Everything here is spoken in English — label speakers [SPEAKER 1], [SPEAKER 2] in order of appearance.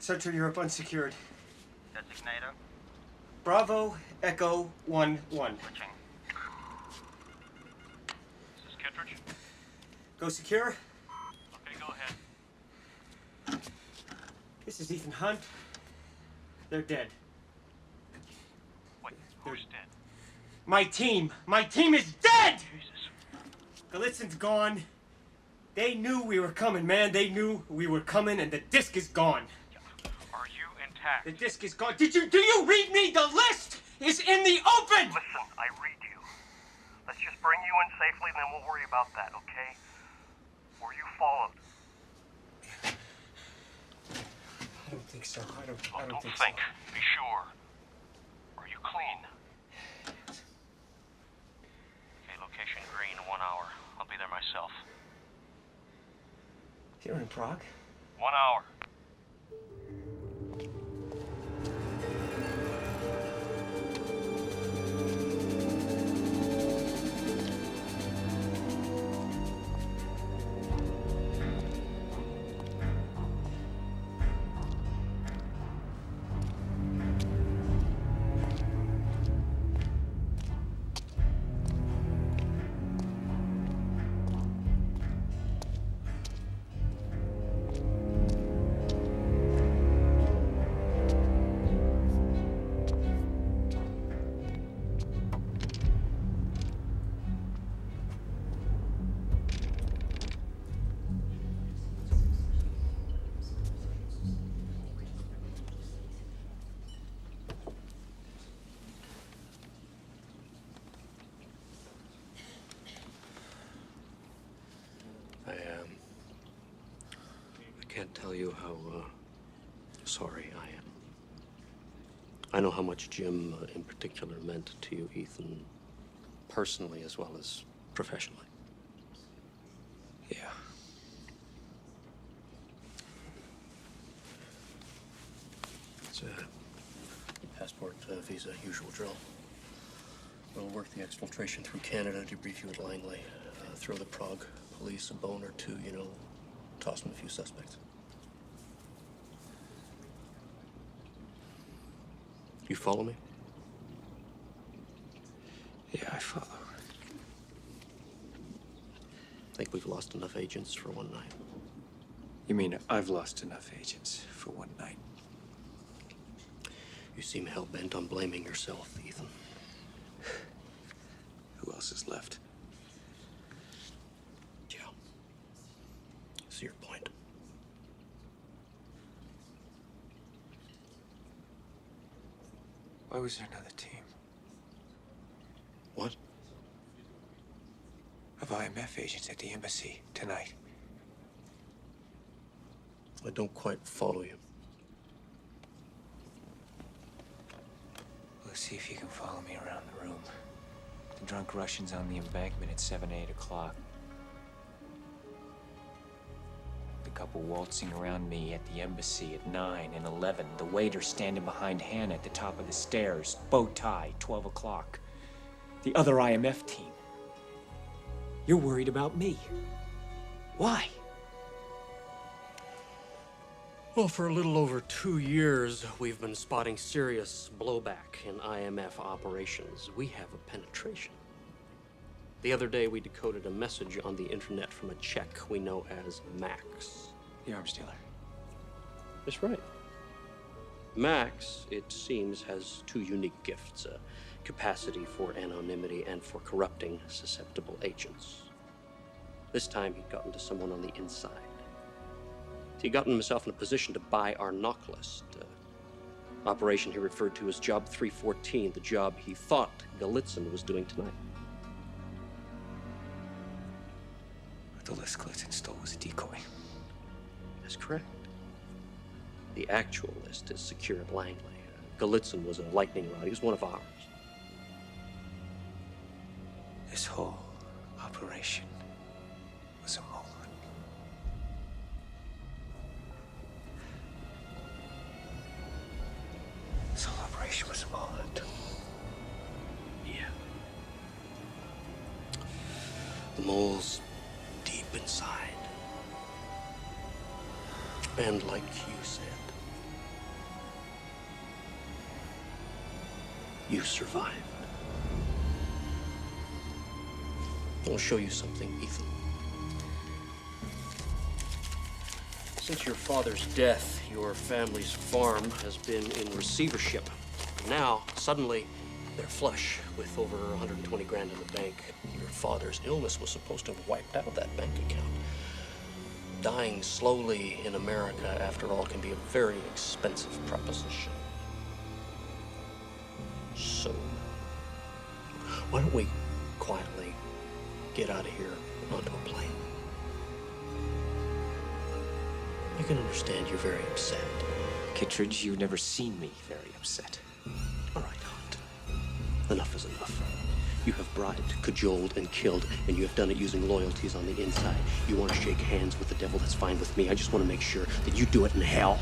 [SPEAKER 1] Central Europe unsecured.
[SPEAKER 2] Designator.
[SPEAKER 1] Bravo, Echo 1-1.
[SPEAKER 2] Switching.
[SPEAKER 3] This is Kittredge.
[SPEAKER 1] Go secure.
[SPEAKER 3] Okay, go ahead.
[SPEAKER 1] This is Ethan Hunt. They're dead.
[SPEAKER 3] Wait, who's dead?
[SPEAKER 1] My team! My team is dead!
[SPEAKER 3] Jesus.
[SPEAKER 1] Galitzin's gone. They knew we were coming, man. They knew we were coming, and the disc is gone.
[SPEAKER 3] Are you intact?
[SPEAKER 1] The disc is gone. Do you read me? The list is in the open!
[SPEAKER 4] Listen, I read you. Let's just bring you in safely, and then we'll worry about that, okay? Were you followed?
[SPEAKER 1] I don't think so. I don't
[SPEAKER 3] Don't
[SPEAKER 1] think
[SPEAKER 3] think.
[SPEAKER 1] so.
[SPEAKER 3] Be sure. Are you clean? Okay, location green, 1 hour. I'll be there myself.
[SPEAKER 1] You're in Prague?
[SPEAKER 3] 1 hour.
[SPEAKER 5] I can't tell you how sorry I am. I know how much Jim in particular meant to you, Ethan, personally as well as professionally.
[SPEAKER 6] Yeah.
[SPEAKER 5] It's a passport, visa, usual drill. We'll work the exfiltration through Canada, debrief you at Langley, throw the Prague police a bone or two, you know, toss them a few suspects. You follow me?
[SPEAKER 6] Yeah, I follow.
[SPEAKER 5] Think we've lost enough agents for one night.
[SPEAKER 6] You mean I've lost enough agents for one night?
[SPEAKER 5] You seem hell-bent on blaming yourself, Ethan.
[SPEAKER 6] Who else is left?
[SPEAKER 5] Yeah. See your point.
[SPEAKER 6] Why was there another team
[SPEAKER 5] What?
[SPEAKER 6] of IMF agents at the embassy tonight?
[SPEAKER 5] I don't quite follow you.
[SPEAKER 6] Let's see if you can follow me around the room. The drunk Russians on the embankment at 7, 8 o'clock. The couple waltzing around me at the embassy at 9 and 11. The waiter standing behind Hannah at the top of the stairs. Bow tie, 12 o'clock. The other IMF team. You're worried about me. Why?
[SPEAKER 5] Well, for a little over 2 years, we've been spotting serious blowback in IMF operations. We have a penetration. The other day, we decoded a message on the internet from a Czech we know as Max.
[SPEAKER 6] The arms dealer.
[SPEAKER 5] That's right. Max, it seems, has two unique gifts, a capacity for anonymity and for corrupting susceptible agents. This time, he'd gotten to someone on the inside. He'd gotten himself in a position to buy our knock list. Operation he referred to as Job 314, the job he thought Galitzin was doing tonight.
[SPEAKER 6] The list Galitzin stole was a decoy.
[SPEAKER 5] That's correct. The actual list is secure at Langley. Galitzin was a lightning rod. He was one of ours.
[SPEAKER 6] This whole operation was a mole. This whole operation was a moment.
[SPEAKER 5] Yeah. The mole's deep inside. And like you said, You survived. I'll show you something, Ethan. Since your father's death, your family's farm has been in receivership. Now, suddenly, they're flush with over 120 grand in the bank. Your father's illness was supposed to have wiped out that bank account. Dying slowly in America, after all, can be a very expensive proposition. So, why don't we quietly get out of here onto a plane? I can understand you're very upset.
[SPEAKER 6] Kittredge, you've never seen me very upset.
[SPEAKER 5] All right, Hunt. Enough is enough. You have bribed, cajoled, and killed, and you have done it using loyalties on the inside. You want to shake hands with the devil, that's fine with me. I just want to make sure that you do it in hell.